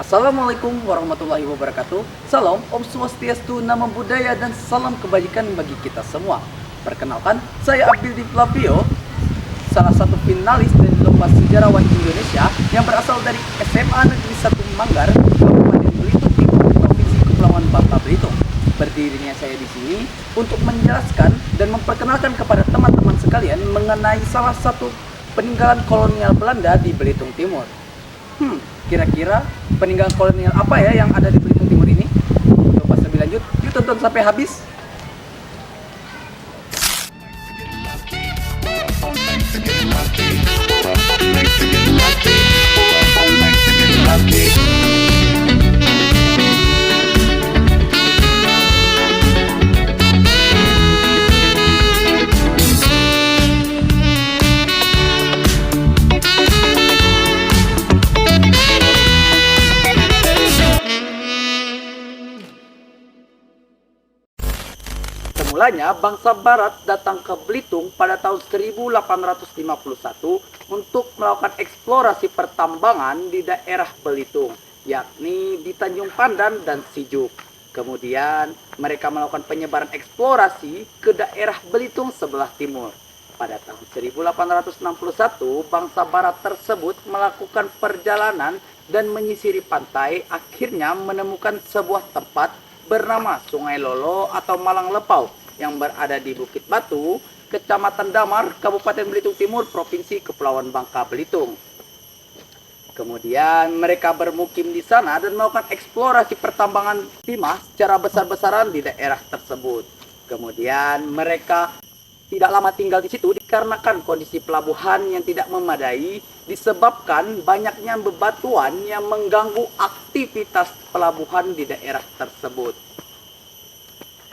Assalamualaikum warahmatullahi wabarakatuh. Salam Om Swastiastu, Namo Buddhaya, dan salam kebajikan bagi kita semua. Perkenalkan, saya Abdul Flavio, salah satu finalis dari Lomba Sejarawan Indonesia yang berasal dari SMA Negeri 1 Manggar, Kabupaten Belitung Timur, Provinsi Kepulauan Bangka Belitung. Berdirinya saya di sini untuk menjelaskan dan memperkenalkan kepada teman-teman sekalian mengenai salah satu peninggalan kolonial Belanda di Belitung Timur. Kira-kira peninggalan kolonial apa ya yang ada di Belitung Timur ini? Coba lebih lanjut, yuk tonton sampai habis. Mulanya bangsa Barat datang ke Belitung pada tahun 1851 untuk melakukan eksplorasi pertambangan di daerah Belitung, yakni di Tanjung Pandan dan Sijuk. Kemudian mereka melakukan penyebaran eksplorasi ke daerah Belitung sebelah timur. Pada tahun 1861, bangsa Barat tersebut melakukan perjalanan dan menyisiri pantai, akhirnya menemukan sebuah tempat bernama Sungai Lolo atau Malang Lepau yang berada di Bukit Batu, Kecamatan Damar, Kabupaten Belitung Timur, Provinsi Kepulauan Bangka Belitung. Kemudian mereka bermukim di sana dan melakukan eksplorasi pertambangan timah secara besar-besaran di daerah tersebut. Kemudian mereka tidak lama tinggal di situ dikarenakan kondisi pelabuhan yang tidak memadai disebabkan banyaknya bebatuan yang mengganggu aktivitas pelabuhan di daerah tersebut.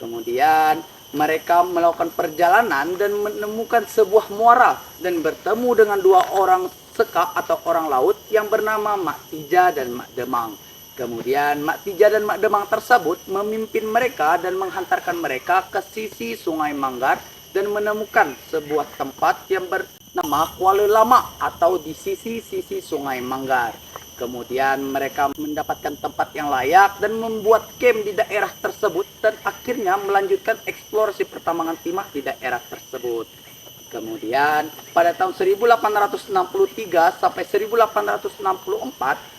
Kemudian mereka melakukan perjalanan dan menemukan sebuah muara dan bertemu dengan dua orang seka atau orang laut yang bernama Mak Tija dan Mak Demang. Kemudian Mak Tija dan Mak Demang tersebut memimpin mereka dan menghantarkan mereka ke sisi Sungai Manggar dan menemukan sebuah tempat yang bernama Kuala Lama atau di sisi Sungai Manggar. Kemudian mereka mendapatkan tempat yang layak dan membuat camp di daerah tersebut dan akhirnya melanjutkan eksplorasi pertambangan timah di daerah tersebut. Kemudian pada tahun 1863 sampai 1864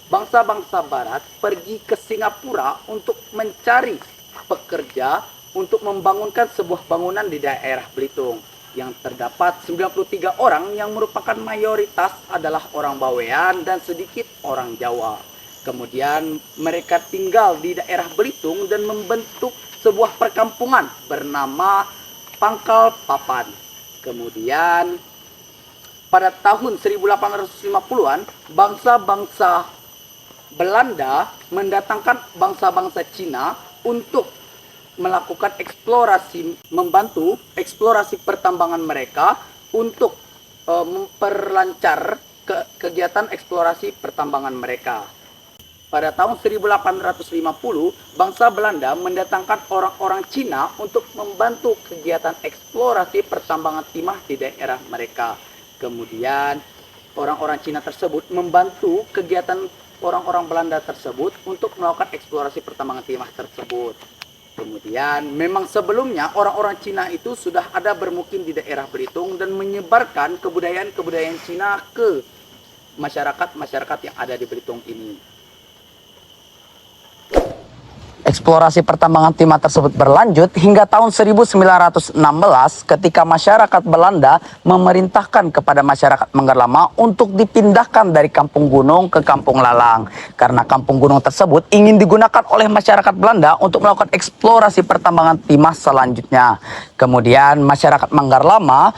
bangsa-bangsa Barat pergi ke Singapura untuk mencari pekerja untuk membangunkan sebuah bangunan di daerah Belitung. Yang terdapat 93 orang yang merupakan mayoritas adalah orang Bawean dan sedikit orang Jawa. Kemudian mereka tinggal di daerah Belitung dan membentuk sebuah perkampungan bernama Pangkal Papan. Kemudian pada tahun 1850-an bangsa-bangsa Belanda mendatangkan bangsa-bangsa Cina untuk melakukan eksplorasi, membantu eksplorasi pertambangan mereka untuk memperlancar kegiatan eksplorasi pertambangan mereka. Pada tahun 1850, bangsa Belanda mendatangkan orang-orang Cina untuk membantu kegiatan eksplorasi pertambangan timah di daerah mereka. Kemudian orang-orang Cina tersebut membantu kegiatan orang-orang Belanda tersebut untuk melakukan eksplorasi pertambangan timah tersebut. Kemudian memang sebelumnya orang-orang Cina itu sudah ada bermukim di daerah Belitung dan menyebarkan kebudayaan-kebudayaan Cina ke masyarakat-masyarakat yang ada di Belitung ini. Eksplorasi pertambangan timah tersebut berlanjut hingga tahun 1916 ketika masyarakat Belanda memerintahkan kepada masyarakat Manggar Lama untuk dipindahkan dari Kampung Gunung ke Kampung Lalang. Karena Kampung Gunung tersebut ingin digunakan oleh masyarakat Belanda untuk melakukan eksplorasi pertambangan timah selanjutnya. Kemudian masyarakat Manggar Lama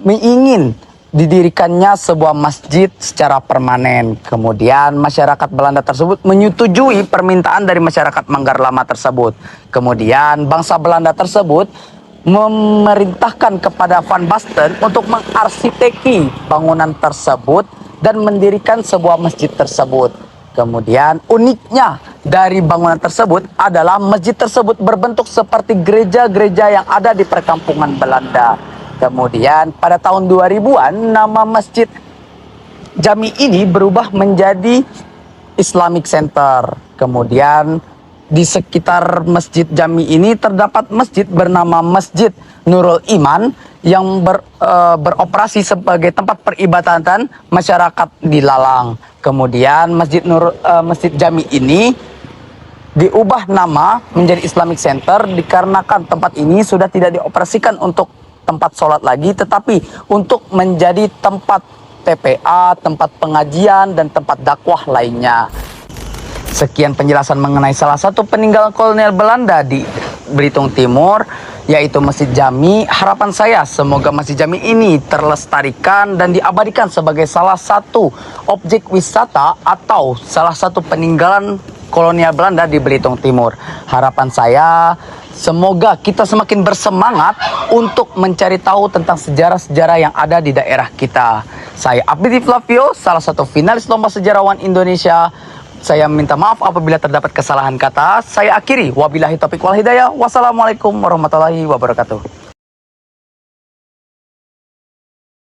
ingin didirikannya sebuah masjid secara permanen. Kemudian masyarakat Belanda tersebut menyetujui permintaan dari masyarakat Manggar Lama tersebut. Kemudian bangsa Belanda tersebut memerintahkan kepada Van Basten untuk mengarsiteki bangunan tersebut dan mendirikan sebuah masjid tersebut. Kemudian uniknya dari bangunan tersebut adalah masjid tersebut berbentuk seperti gereja-gereja yang ada di perkampungan Belanda. Kemudian pada tahun 2000-an nama Masjid Jami ini berubah menjadi Islamic Center. Kemudian di sekitar Masjid Jami ini terdapat masjid bernama Masjid Nurul Iman yang beroperasi sebagai tempat peribadatan masyarakat di Lalang. Kemudian Masjid Jami ini diubah nama menjadi Islamic Center dikarenakan tempat ini sudah tidak dioperasikan untuk tempat sholat lagi, tetapi untuk menjadi tempat TPA, tempat pengajian, dan tempat dakwah lainnya. Sekian penjelasan mengenai salah satu peninggalan kolonial Belanda di Belitung Timur, yaitu Masjid Jami. Harapan saya semoga Masjid Jami ini terlestarikan dan diabadikan sebagai salah satu objek wisata atau salah satu peninggalan kolonial Belanda di Belitung Timur. Harapan saya semoga kita semakin bersemangat untuk mencari tahu tentang sejarah-sejarah yang ada di daerah kita. Saya Abdi Flavio, salah satu finalis Lomba Sejarawan Indonesia. Saya minta maaf apabila terdapat kesalahan kata. Saya akhiri. Wabillahi taufiq wal hidayah. Wassalamualaikum warahmatullahi wabarakatuh.